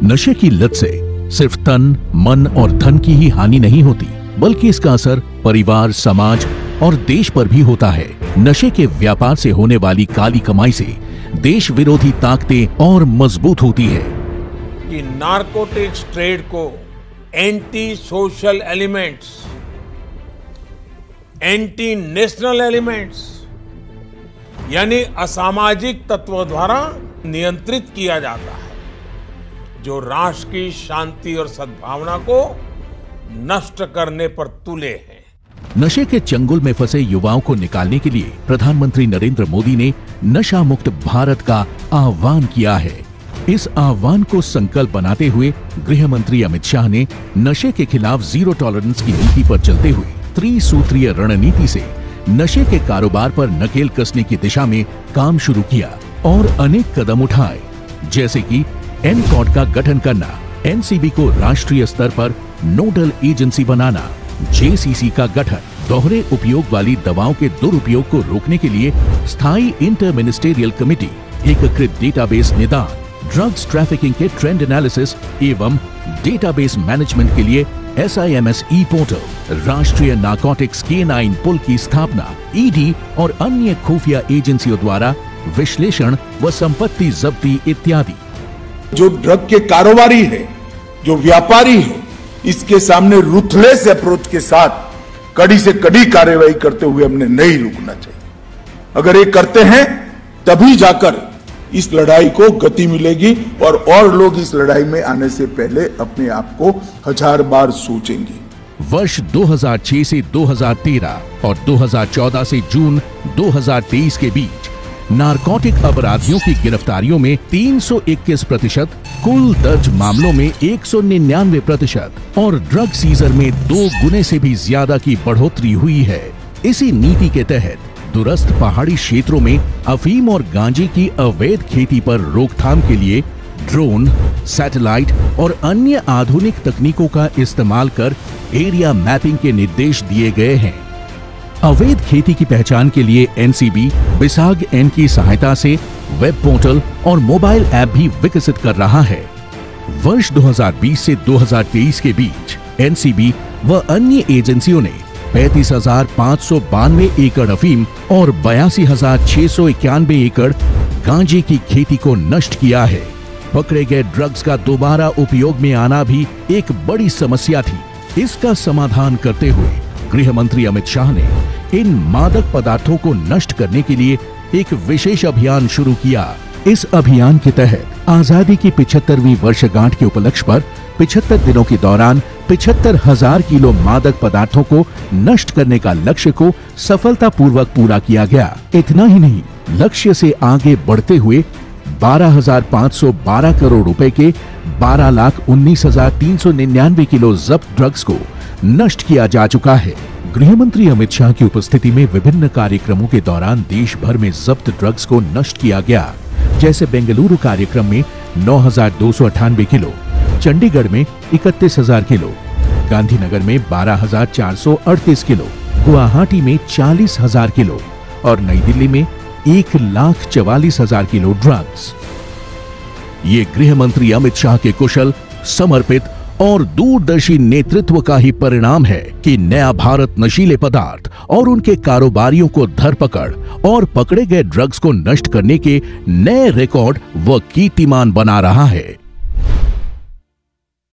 नशे की लत से सिर्फ तन, मन और धन की ही हानि नहीं होती, बल्कि इसका असर परिवार, समाज और देश पर भी होता है। नशे के व्यापार से होने वाली काली कमाई से देश विरोधी ताकतें और मजबूत होती है। कि नारकोटिक्स ट्रेड को anti social elements, anti national elements यानी असामाजिक तत्वों द्वारा नियंत्रित किया जाता है, जो राष्ट्र की शांति और सद्भावना को नष्ट करने पर तुले हैं। नशे के चंगुल में फंसे युवाओं को निकालने के लिए प्रधानमंत्री नरेंद्र मोदी ने नशा मुक्त भारत का आह्वान किया है। इस आह्वान को संकल्प बनाते हुए गृह मंत्री अमित शाह ने नशे के खिलाफ जीरो टॉलरेंस की नीति पर चलते हुए त्रिसूत्रीय रणनीति से नशे के कारोबार पर नकेल कसने की दिशा में काम शुरू किया और अनेक कदम उठाए, जैसे कि एनकॉड का गठन करना, एनसीबी को राष्ट्रीय स्तर पर नोडल एजेंसी बनाना, जेसीसी का गठन, दोहरे उपयोग वाली दवाओं के दुरुपयोग को रोकने के लिए स्थायी इंटर मिनिस्टेरियल कमेटी, एकीकृत डेटाबेस निदान, ड्रग्स ट्रैफिकिंग के ट्रेंड एनालिसिस एवं डेटाबेस मैनेजमेंट के लिए SIMS ई पोर्टल, राष्ट्रीय नारकोटिक्स K9 पुल की स्थापना, ईडी और अन्य खुफिया एजेंसियों द्वारा विश्लेषण व संपत्ति जब्ती इत्यादि। जो ड्रग के कारोबारी है, जो व्यापारी है, इसके सामने रूथलेस अप्रोच के साथ कड़ी से कड़ी कार्रवाई करते हुए हमने नहीं रुकना चाहिए। अगर ये करते हैं तभी जाकर इस लड़ाई को गति मिलेगी और लोग इस लड़ाई में आने से पहले अपने आप को 1000 बार सोचेंगे। वर्ष 2006 से 2013 और 2014 से जून 2023 के बीच नारकोटिक अपराधियों की गिरफ्तारियों में 321%, कुल दर्ज मामलों में 199% और ड्रग सीजर में 2 गुने से भी ज्यादा की बढ़ोतरी हुई है। इसी नीति के तहत दूरस्थ पहाड़ी क्षेत्रों में अफीम और गांजे की अवैध खेती पर रोकथाम के लिए ड्रोन, सैटेलाइट और अन्य आधुनिक तकनीकों का इस्तेमाल कर एरिया मैपिंग के निर्देश दिए गए हैं। अवैध खेती की पहचान के लिए एनसीबी बिसाग एन की सहायता से वेब पोर्टल और मोबाइल ऐप भी विकसित कर रहा है। वर्ष 2020 से 2023 के बीच एनसीबी व अन्य एजेंसियों ने 35,592 एकड़ अफीम और 82,691 एकड़ गांजे की खेती को नष्ट किया है। पकड़े गए ड्रग्स का दोबारा उपयोग में आना भी एक बड़ी समस्या थी। इसका समाधान करते हुए गृह मंत्री अमित शाह ने इन मादक पदार्थों को नष्ट करने के लिए एक विशेष अभियान शुरू किया। इस अभियान के तहत आजादी की 75वीं वर्षगांठ के उपलक्ष्य पर 75 दिनों के दौरान 75,000 किलो मादक पदार्थों को नष्ट करने का लक्ष्य को सफलतापूर्वक पूरा किया गया। इतना ही नहीं, लक्ष्य से आगे बढ़ते हुए 12,512 करोड़ रुपए के 12,19,399 किलो जब्त ड्रग्स को नष्ट किया जा चुका है। गृह मंत्री अमित शाह की उपस्थिति में विभिन्न कार्यक्रमों के दौरान देश भर में जब्त ड्रग्स को नष्ट किया गया, जैसे बेंगलुरु कार्यक्रम में 9,298 किलो, चंडीगढ़ में 31,000 किलो, गांधीनगर में 12,438 किलो, गुवाहाटी में 40,000 किलो और नई दिल्ली में 1,44,000 किलो ड्रग्स। ये गृह मंत्री अमित शाह के कुशल, समर्पित और दूरदर्शी नेतृत्व का ही परिणाम है कि नया भारत नशीले पदार्थ और उनके कारोबारियों को धरपकड़ और पकड़े गए ड्रग्स को नष्ट करने के नए रिकॉर्ड व कीर्तिमान बना रहा है।